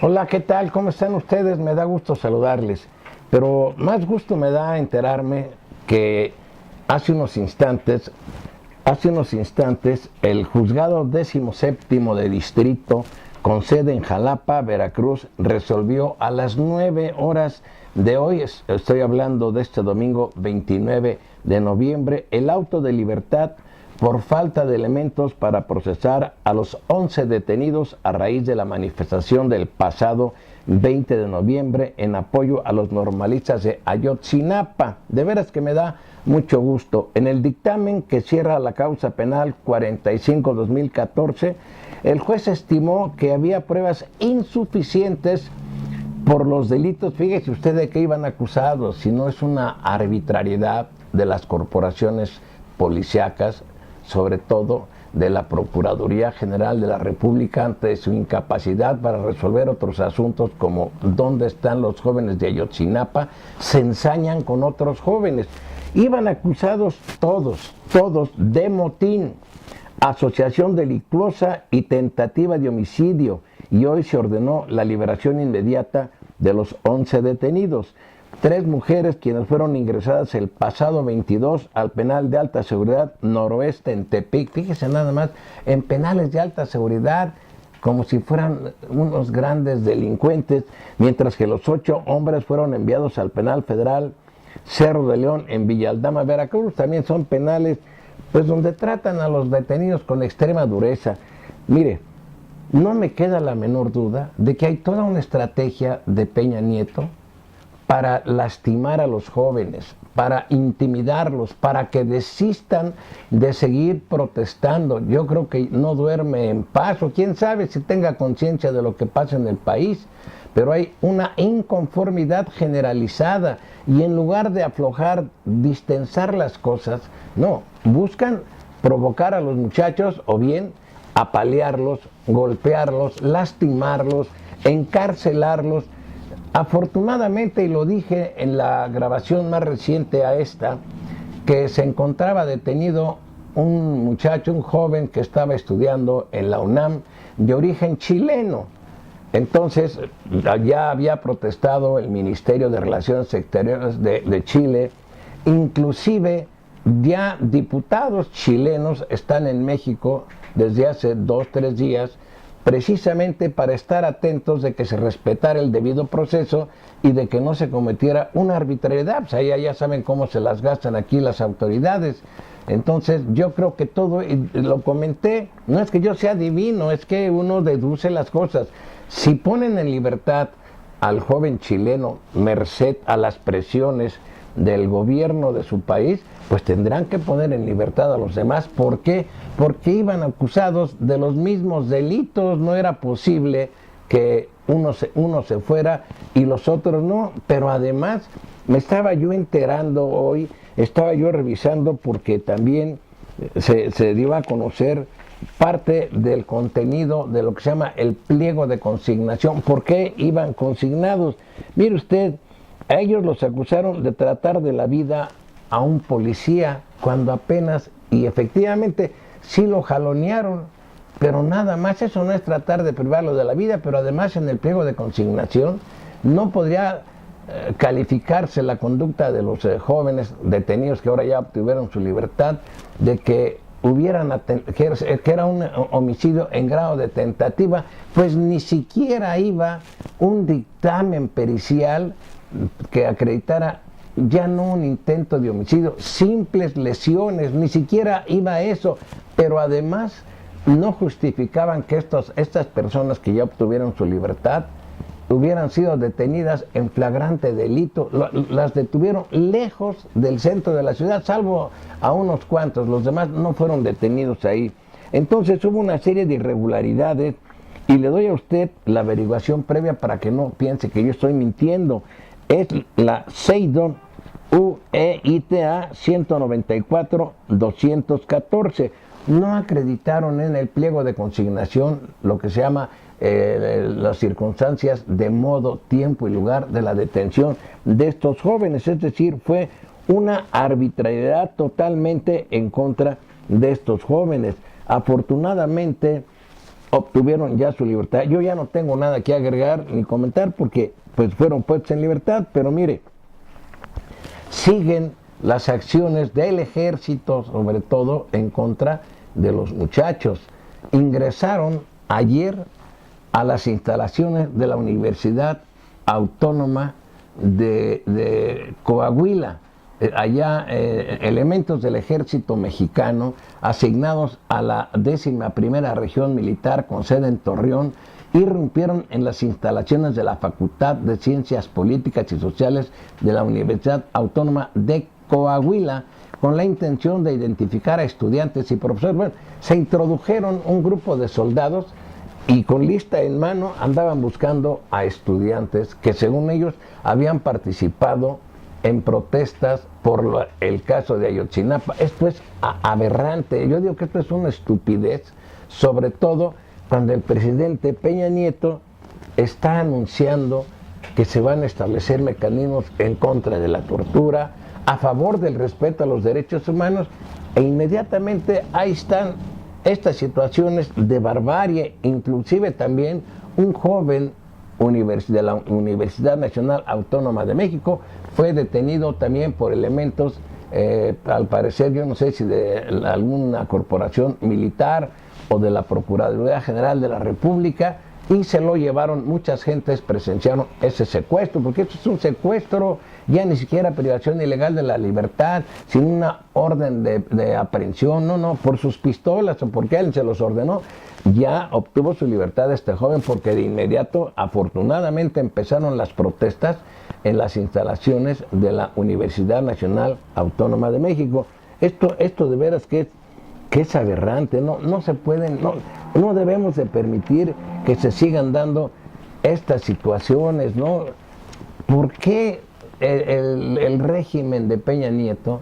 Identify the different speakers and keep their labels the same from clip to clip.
Speaker 1: Hola, ¿qué tal? ¿Cómo están ustedes? Me da gusto saludarles, pero más gusto me da enterarme que hace unos instantes, el juzgado 17º de distrito, con sede en Jalapa, Veracruz, resolvió a las 9 horas de hoy, estoy hablando de este domingo 29 de noviembre, el auto de libertad por falta de elementos para procesar a los 11 detenidos a raíz de la manifestación del pasado 20 de noviembre en apoyo a los normalistas de Ayotzinapa. De veras que me da mucho gusto. En el dictamen que cierra la causa penal 45-2014, el juez estimó que había pruebas insuficientes por los delitos. Fíjese usted de qué iban acusados, si no es una arbitrariedad de las corporaciones policíacas, sobre todo de la Procuraduría General de la República, ante su incapacidad para resolver otros asuntos como dónde están los jóvenes de Ayotzinapa. Se ensañan con otros jóvenes. Iban acusados todos de motín, asociación delictuosa y tentativa de homicidio, y hoy se ordenó la liberación inmediata de los 11 detenidos. 3 mujeres quienes fueron ingresadas el pasado 22 al penal de alta seguridad noroeste en Tepic. Fíjese nada más, en penales de alta seguridad, como si fueran unos grandes delincuentes, mientras que los 8 hombres fueron enviados al penal federal Cerro de León en Villaldama, Veracruz. También son penales pues donde tratan a los detenidos con extrema dureza. Mire, no me queda la menor duda de que hay toda una estrategia de Peña Nieto para lastimar a los jóvenes, para intimidarlos, para que desistan de seguir protestando. Yo creo que no duerme en paz, o quién sabe si tenga conciencia de lo que pasa en el país, pero hay una inconformidad generalizada, y en lugar de aflojar, distensar las cosas, no, buscan provocar a los muchachos o bien apalearlos, golpearlos, lastimarlos, encarcelarlos. Afortunadamente, y lo dije en la grabación más reciente a esta, que se encontraba detenido un muchacho, un joven que estaba estudiando en la UNAM, de origen chileno. Entonces, ya había protestado el Ministerio de Relaciones Exteriores de Chile, inclusive ya diputados chilenos están en México desde hace 2-3 días, precisamente para estar atentos de que se respetara el debido proceso y de que no se cometiera una arbitrariedad. Pues allá ya saben cómo se las gastan aquí las autoridades. Entonces yo creo que todo, y lo comenté, no es que yo sea divino, es que uno deduce las cosas. Si ponen en libertad al joven chileno merced a las presiones del gobierno de su país, pues tendrán que poner en libertad a los demás. ¿Por qué? Porque iban acusados de los mismos delitos. No era posible que uno se fuera y los otros no. Pero además me estaba yo enterando hoy, estaba yo revisando, porque también se dio a conocer parte del contenido de lo que se llama el pliego de consignación. ¿Por qué iban consignados? Mire usted, a ellos los acusaron de tratar de la vida a un policía, cuando apenas, y efectivamente sí lo jalonearon, pero nada más. Eso no es tratar de privarlo de la vida. Pero además, en el pliego de consignación no podría calificarse la conducta de los jóvenes detenidos que ahora ya obtuvieron su libertad, de que que era un homicidio en grado de tentativa, pues ni siquiera iba un dictamen pericial que acreditara ya no un intento de homicidio, simples lesiones, ni siquiera iba eso. Pero además no justificaban que estas personas que ya obtuvieron su libertad hubieran sido detenidas en flagrante delito. Las detuvieron lejos del centro de la ciudad, salvo a unos cuantos. Los demás no fueron detenidos ahí. Entonces hubo una serie de irregularidades, y le doy a usted la averiguación previa para que no piense que yo estoy mintiendo. Es la CEIDO UEITA 194-214. No acreditaron en el pliego de consignación lo que se llama las circunstancias de modo, tiempo y lugar de la detención de estos jóvenes. Es decir, fue una arbitrariedad totalmente en contra de estos jóvenes. Afortunadamente, obtuvieron ya su libertad. Yo ya no tengo nada que agregar ni comentar porque pues fueron puestos en libertad, pero mire, siguen las acciones del ejército, sobre todo en contra de los muchachos. Ingresaron ayer a las instalaciones de la Universidad Autónoma de Coahuila. Allá elementos del ejército mexicano asignados a la 11ª Región Militar con sede en Torreón irrumpieron en las instalaciones de la Facultad de Ciencias Políticas y Sociales de la Universidad Autónoma de Coahuila con la intención de identificar a estudiantes y profesores. Bueno, se introdujeron un grupo de soldados y con lista en mano andaban buscando a estudiantes que según ellos habían participado en protestas por el caso de Ayotzinapa. Esto es aberrante. Yo digo que esto es una estupidez, sobre todo cuando el presidente Peña Nieto está anunciando que se van a establecer mecanismos en contra de la tortura, a favor del respeto a los derechos humanos, e inmediatamente ahí están estas situaciones de barbarie. Inclusive también un joven de la Universidad Nacional Autónoma de México fue detenido también por elementos, al parecer, yo no sé si de alguna corporación militar o de la Procuraduría General de la República, y se lo llevaron. Muchas gentes presenciaron ese secuestro, porque esto es un secuestro, ya ni siquiera privación ilegal de la libertad, sin una orden de aprehensión, no, por sus pistolas o porque él se los ordenó. Ya obtuvo su libertad este joven porque de inmediato, afortunadamente, empezaron las protestas en las instalaciones de la Universidad Nacional Autónoma de México. Esto de veras que es aberrante, no se pueden, no debemos de permitir que se sigan dando estas situaciones, ¿no? ¿Por qué el régimen de Peña Nieto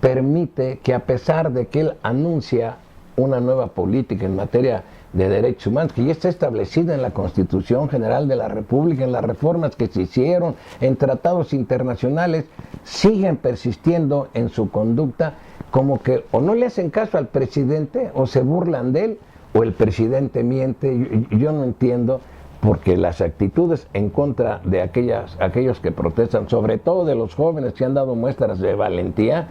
Speaker 1: permite que, a pesar de que él anuncia una nueva política en materia de derechos humanos, que ya está establecida en la Constitución General de la República, en las reformas que se hicieron, en tratados internacionales, siguen persistiendo en su conducta, como que o no le hacen caso al presidente, o se burlan de él, o el presidente miente? Yo no entiendo, porque las actitudes en contra de aquellos que protestan, sobre todo de los jóvenes que han dado muestras de valentía,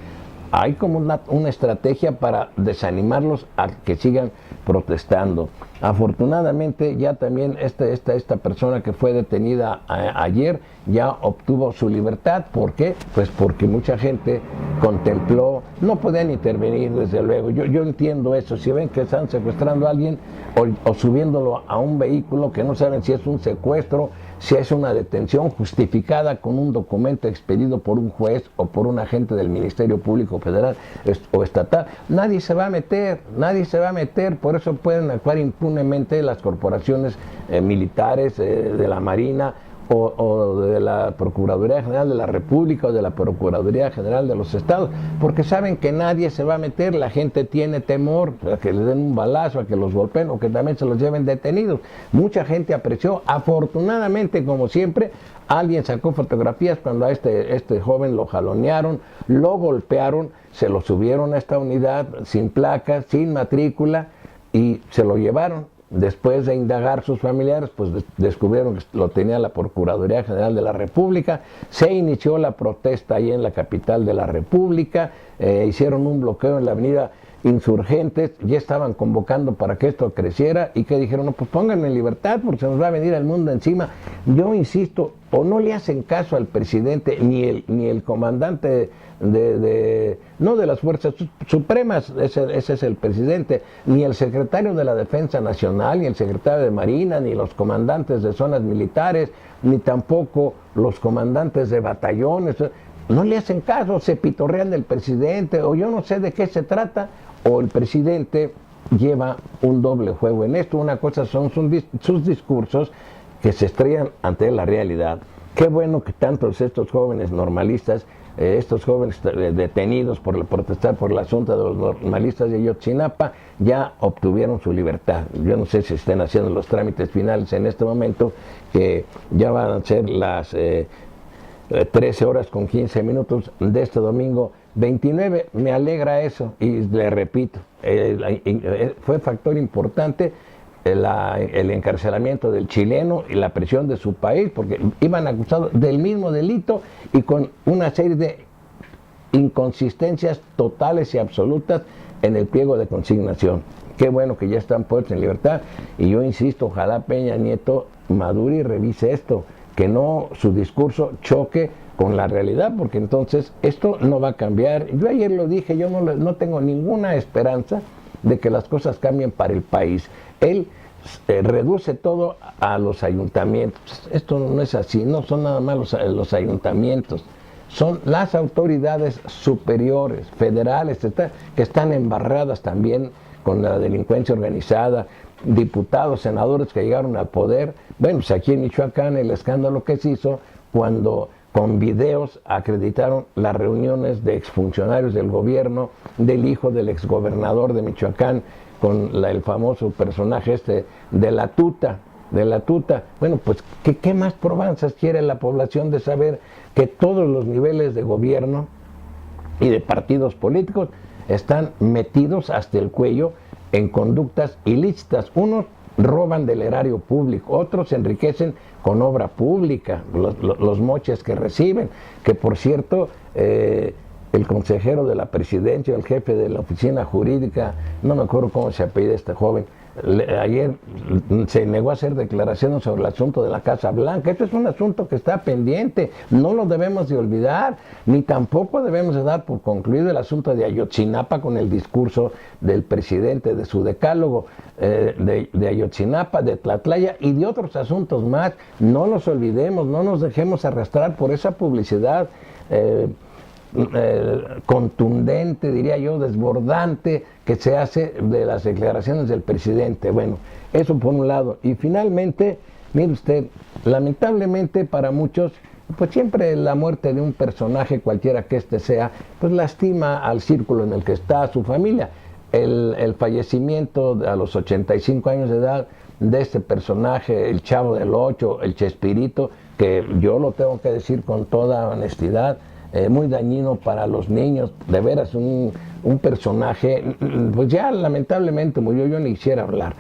Speaker 1: hay como una estrategia para desanimarlos a que sigan protestando. Afortunadamente ya también esta persona que fue detenida ayer ya obtuvo su libertad. ¿Por qué? Pues porque mucha gente contempló, no podían intervenir desde luego. Yo entiendo eso. Si ven que están secuestrando a alguien o subiéndolo a un vehículo que no saben si es un secuestro, si es una detención justificada con un documento expedido por un juez o por un agente del Ministerio Público Federal o estatal, nadie se va a meter, por eso pueden actuar impunemente las corporaciones militares de la Marina o de la Procuraduría General de la República o de la Procuraduría General de los Estados, porque saben que nadie se va a meter. La gente tiene temor a que les den un balazo, a que los golpeen o que también se los lleven detenidos. Mucha gente apreció. Afortunadamente, como siempre, alguien sacó fotografías cuando a este joven lo jalonearon, lo golpearon, se lo subieron a esta unidad sin placa, sin matrícula, y se lo llevaron. Después de indagar sus familiares, pues descubrieron que lo tenía la Procuraduría General de la República. Se inició la protesta ahí en la capital de la República, hicieron un bloqueo en la avenida Insurgentes, ya estaban convocando para que esto creciera, y que dijeron, no, pues pónganme en libertad porque se nos va a venir el mundo encima. Yo insisto, o no le hacen caso al presidente, ni el comandante no de las fuerzas supremas, ese es el presidente, ni el secretario de la Defensa Nacional, ni el secretario de Marina, ni los comandantes de zonas militares, ni tampoco los comandantes de batallones. No le hacen caso, se pitorrean del presidente, o yo no sé de qué se trata, o el presidente lleva un doble juego en esto. Una cosa son sus discursos que se estrellan ante la realidad. Qué bueno que tantos estos jóvenes normalistas, estos jóvenes detenidos por protestar por el asunto de los normalistas de Ayotzinapa, ya obtuvieron su libertad. Yo no sé si estén haciendo los trámites finales en este momento, que ya van a ser las 13:15 de este domingo 29. Me alegra eso, y le repito, fue factor importante el encarcelamiento del chileno y la presión de su país, porque iban acusados del mismo delito y con una serie de inconsistencias totales y absolutas en el pliego de consignación. Qué bueno que ya están puestos en libertad, y yo insisto, ojalá Peña Nieto madure y revise esto, que no su discurso choque con la realidad, porque entonces esto no va a cambiar. Yo ayer lo dije, yo no tengo ninguna esperanza de que las cosas cambien para el país. Él reduce todo a los ayuntamientos. Esto no es así, no son nada más los ayuntamientos, son las autoridades superiores, federales, que están embarradas también con la delincuencia organizada, diputados, senadores que llegaron al poder. Bueno, pues aquí en Michoacán el escándalo que se hizo cuando con videos acreditaron las reuniones de exfuncionarios del gobierno, del hijo del exgobernador de Michoacán, con el famoso personaje de la tuta. Bueno, pues, ¿qué más probanzas quiere la población de saber que todos los niveles de gobierno y de partidos políticos están metidos hasta el cuello en conductas ilícitas? Unos roban del erario público, otros se enriquecen con obra pública, los moches que reciben, que por cierto, el consejero de la presidencia, el jefe de la oficina jurídica, no me acuerdo cómo se apellida este joven, ayer se negó a hacer declaraciones sobre el asunto de la Casa Blanca. Esto es un asunto que está pendiente, no lo debemos de olvidar, ni tampoco debemos de dar por concluido el asunto de Ayotzinapa con el discurso del presidente, de su decálogo, de Ayotzinapa, de Tlatlaya y de otros asuntos más. No los olvidemos, no nos dejemos arrastrar por esa publicidad contundente, diría yo, desbordante, que se hace de las declaraciones del presidente. Bueno, eso por un lado. Y finalmente, mire usted, lamentablemente para muchos, pues siempre la muerte de un personaje, cualquiera que éste sea, pues lastima al círculo en el que está, a su familia. El fallecimiento a los 85 años de edad de este personaje, el Chavo del Ocho, el Chespirito, que yo lo tengo que decir con toda honestidad, muy dañino para los niños, de veras un personaje, pues ya lamentablemente murió, yo ni quisiera hablar.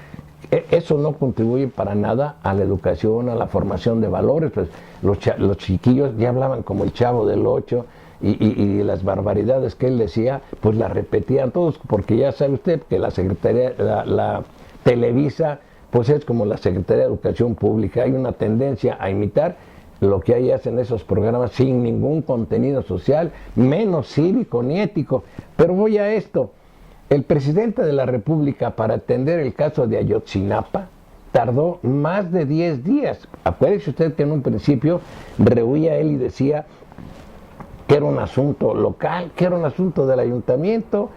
Speaker 1: Eso no contribuye para nada a la educación, a la formación de valores, pues los chiquillos ya hablaban como el Chavo del Ocho, y las barbaridades que él decía, pues las repetían todos, porque ya sabe usted que la Secretaría, la Televisa, pues es como la Secretaría de Educación Pública, hay una tendencia a imitar lo que ahí hacen esos programas sin ningún contenido social, menos cívico ni ético. Pero voy a esto, el presidente de la República, para atender el caso de Ayotzinapa, tardó más de 10 días. Acuérdese usted que en un principio rehuía él y decía que era un asunto local, que era un asunto del ayuntamiento,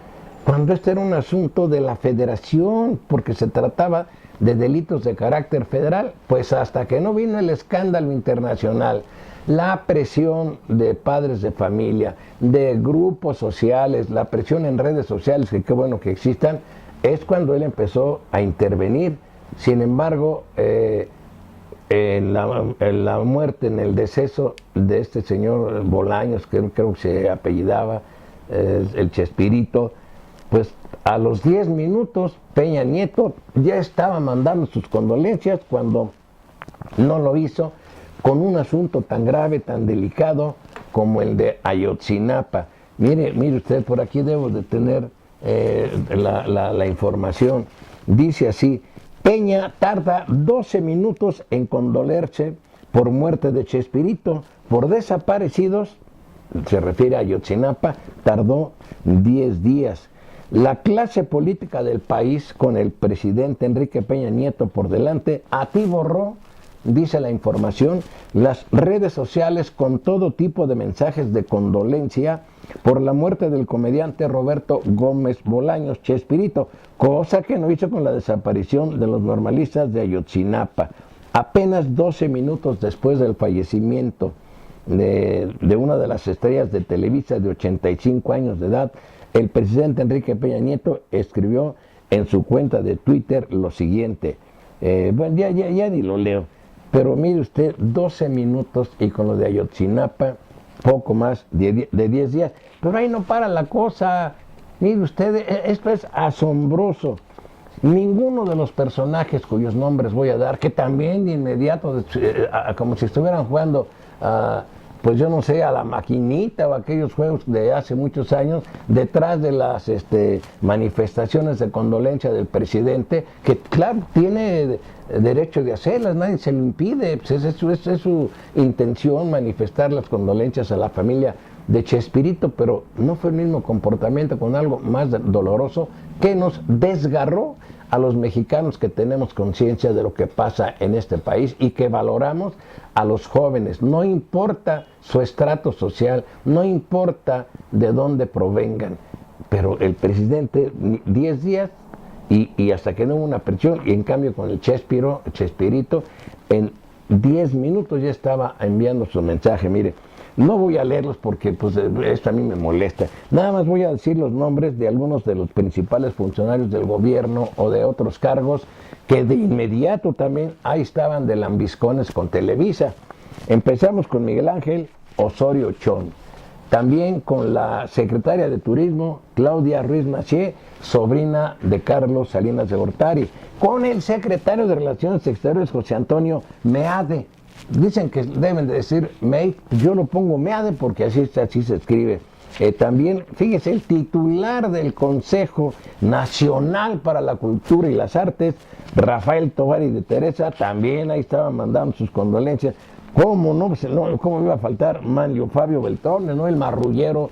Speaker 1: cuando este era un asunto de la federación, porque se trataba de delitos de carácter federal. Pues hasta que no vino el escándalo internacional, la presión de padres de familia, de grupos sociales, la presión en redes sociales, que qué bueno que existan, es cuando él empezó a intervenir. Sin embargo, en la muerte, en el deceso de este señor Bolaños, que creo que se apellidaba el Chespirito, pues a los 10 minutos Peña Nieto ya estaba mandando sus condolencias, cuando no lo hizo con un asunto tan grave, tan delicado como el de Ayotzinapa. Mire usted, por aquí debo de tener la información. Dice así: Peña tarda 12 minutos en condolerse por muerte de Chespirito. Por desaparecidos, se refiere a Ayotzinapa, tardó 10 días. La clase política del país, con el presidente Enrique Peña Nieto por delante, atiborró, dice la información, las redes sociales con todo tipo de mensajes de condolencia por la muerte del comediante Roberto Gómez Bolaños Chespirito, cosa que no hizo con la desaparición de los normalistas de Ayotzinapa. Apenas 12 minutos después del fallecimiento de una de las estrellas de Televisa de 85 años de edad, el presidente Enrique Peña Nieto escribió en su cuenta de Twitter lo siguiente. Bueno, ya ni lo leo, pero mire usted, 12 minutos y con lo de Ayotzinapa, poco más de 10 días. Pero ahí no para la cosa. Mire usted, esto es asombroso. Ninguno de los personajes cuyos nombres voy a dar, que también de inmediato, como si estuvieran jugando, pues yo no sé, a la maquinita o aquellos juegos de hace muchos años, detrás de las manifestaciones de condolencia del presidente, que claro, tiene derecho de hacerlas, nadie se lo impide, pues es su intención manifestar las condolencias a la familia de Chespirito, pero no fue el mismo comportamiento con algo más doloroso que nos desgarró a los mexicanos que tenemos conciencia de lo que pasa en este país y que valoramos a los jóvenes, no importa su estrato social, no importa de dónde provengan, pero el presidente 10 días y hasta que no hubo una presión, y en cambio con el Chespirito, en 10 minutos ya estaba enviando su mensaje. Mire, no voy a leerlos porque pues, esto a mí me molesta. Nada más voy a decir los nombres de algunos de los principales funcionarios del gobierno o de otros cargos que de inmediato también ahí estaban de lambiscones con Televisa. Empezamos con Miguel Ángel Osorio Chong. También con la secretaria de Turismo, Claudia Ruiz Massieu, sobrina de Carlos Salinas de Gortari. Con el secretario de Relaciones Exteriores, José Antonio Meade. Dicen que deben de decir May, yo lo pongo Meade porque así se escribe. También, fíjese, el titular del Consejo Nacional para la Cultura y las Artes, Rafael Tovar y de Teresa, también ahí estaban mandando sus condolencias. ¿Cómo no? ¿Cómo iba a faltar Manlio Fabio Beltrone, ¿no? El marrullero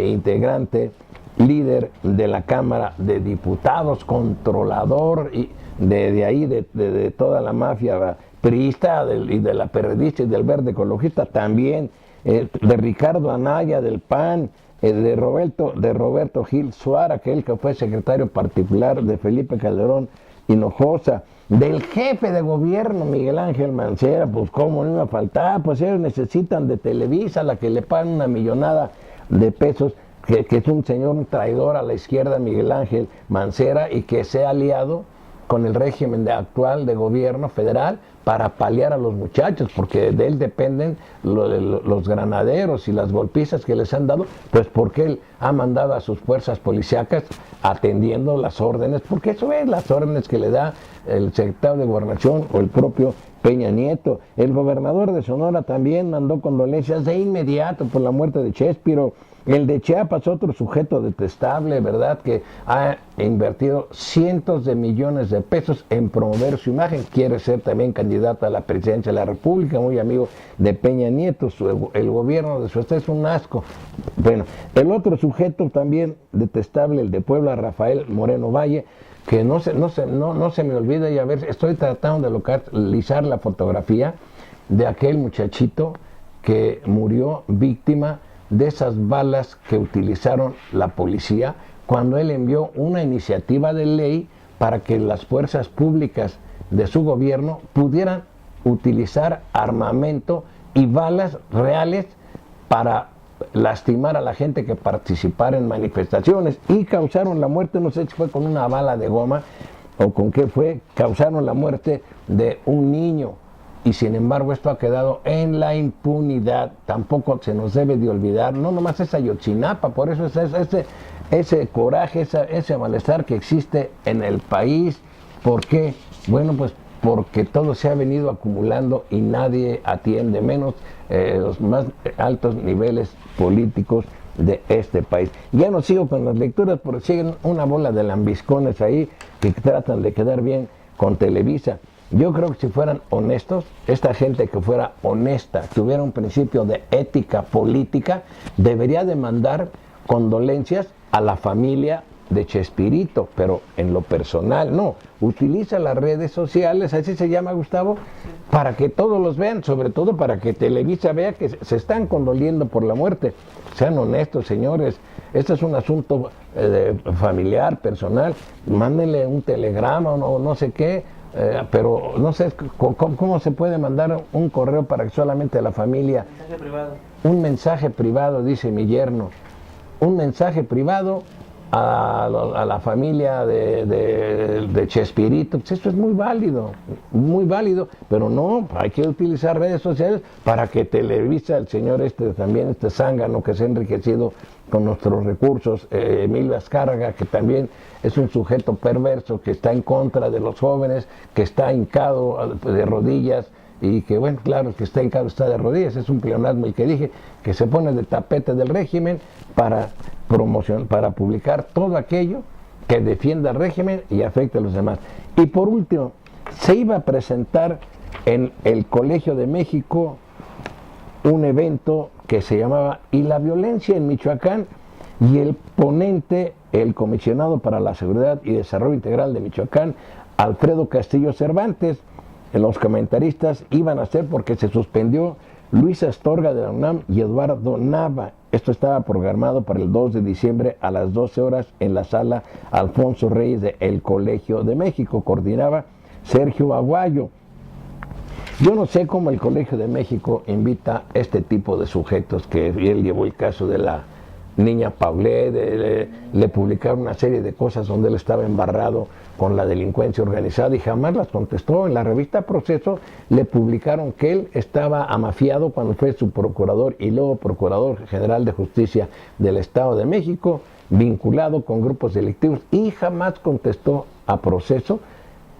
Speaker 1: integrante, líder de la Cámara de Diputados, controlador y de toda la mafia priista y de la periodista y del verde ecologista también, de Ricardo Anaya del PAN, de Roberto Gil Suárez, aquel que fue secretario particular de Felipe Calderón Hinojosa, del jefe de gobierno Miguel Ángel Mancera, pues cómo no iba a faltar, pues ellos necesitan de Televisa, la que le pagan una millonada de pesos, que es un señor, un traidor a la izquierda, Miguel Ángel Mancera, y que se ha aliado con el régimen actual de gobierno federal para paliar a los muchachos, porque de él dependen los granaderos y las golpizas que les han dado, pues porque él ha mandado a sus fuerzas policíacas atendiendo las órdenes, porque eso es las órdenes que le da el secretario de Gobernación o el propio Peña Nieto. El gobernador de Sonora también mandó condolencias de inmediato por la muerte de Chespiro. El de Chiapas, otro sujeto detestable, ¿verdad?, que ha invertido cientos de millones de pesos en promover su imagen. Quiere ser también candidato a la presidencia de la República, muy amigo de Peña Nieto. El gobierno de su estado es un asco. Bueno, el otro sujeto también detestable, el de Puebla, Rafael Moreno Valle, que no se me olvida, y a ver, estoy tratando de localizar la fotografía de aquel muchachito que murió víctima de esas balas que utilizaron la policía cuando él envió una iniciativa de ley para que las fuerzas públicas de su gobierno pudieran utilizar armamento y balas reales para lastimar a la gente que participara en manifestaciones, y causaron la muerte, no sé si fue con una bala de goma o con qué fue, causaron la muerte de un niño. Y sin embargo esto ha quedado en la impunidad. Tampoco se nos debe de olvidar, no nomás es Ayotzinapa, por eso es ese coraje, ese malestar que existe en el país. ¿Por qué? Bueno, pues porque todo se ha venido acumulando y nadie atiende, menos los más altos niveles políticos de este país. Ya no sigo con las lecturas porque siguen una bola de lambiscones ahí que tratan de quedar bien con Televisa. Yo creo que si fueran honestos, esta gente que fuera honesta, tuviera un principio de ética política, debería demandar condolencias a la familia de Chespirito, pero en lo personal no. Utiliza las redes sociales, así se llama, Gustavo, para que todos los vean, sobre todo para que Televisa vea que se están condoliendo por la muerte. Sean honestos, señores, este es un asunto familiar, personal, mándenle un telegrama o no sé qué. Pero no sé cómo se puede mandar un correo para que solamente la familia.
Speaker 2: Mensaje privado.
Speaker 1: Un mensaje privado, dice mi yerno. Un mensaje privado a la familia de Chespirito, pues eso es muy válido, pero no, hay que utilizar redes sociales para que Televisa, el señor también, zángano que se ha enriquecido con nuestros recursos, Emilio Azcárraga, que también es un sujeto perverso, que está en contra de los jóvenes, que está hincado de rodillas, y que bueno, claro, que está hincado está de rodillas, es un pleonasmo el que dije, que se pone de tapete del régimen para para publicar todo aquello que defienda al régimen y afecte a los demás. Y por último, se iba a presentar en el Colegio de México un evento que se llamaba "Y la violencia en Michoacán", y el ponente, el comisionado para la Seguridad y Desarrollo Integral de Michoacán, Alfredo Castillo Cervantes. Los comentaristas iban a ser, porque se suspendió Luis Astorga de la UNAM y Eduardo Nava. Esto estaba programado para el 2 de diciembre a las 12 horas en la sala Alfonso Reyes de El Colegio de México. Coordinaba Sergio Aguayo. Yo no sé cómo el Colegio de México invita este tipo de sujetos, que él llevó el caso de la niña Paulet, le publicaron una serie de cosas donde él estaba embarrado con la delincuencia organizada y jamás las contestó. En la revista Proceso le publicaron que él estaba amafiado cuando fue su procurador y luego Procurador General de Justicia del Estado de México, vinculado con grupos delictivos, y jamás contestó a Proceso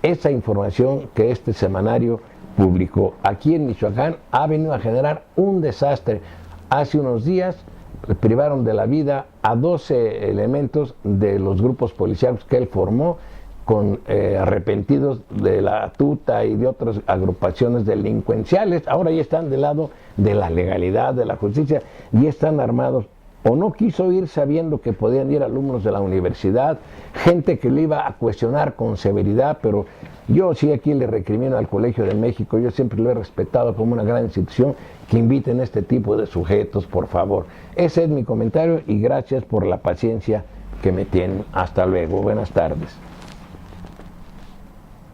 Speaker 1: esa información que este semanario publicó. Aquí en Michoacán ha venido a generar un desastre. Hace unos días privaron de la vida a 12 elementos de los grupos policiales que él formó, con arrepentidos de la tuta y de otras agrupaciones delincuenciales. Ahora ya están del lado de la legalidad, de la justicia, y están armados. O no quiso ir sabiendo que podían ir alumnos de la universidad, gente que le iba a cuestionar con severidad, pero yo sí aquí le recrimino al Colegio de México, yo siempre lo he respetado como una gran institución, que inviten este tipo de sujetos, por favor. Ese es mi comentario y gracias por la paciencia que me tienen. Hasta luego, buenas tardes.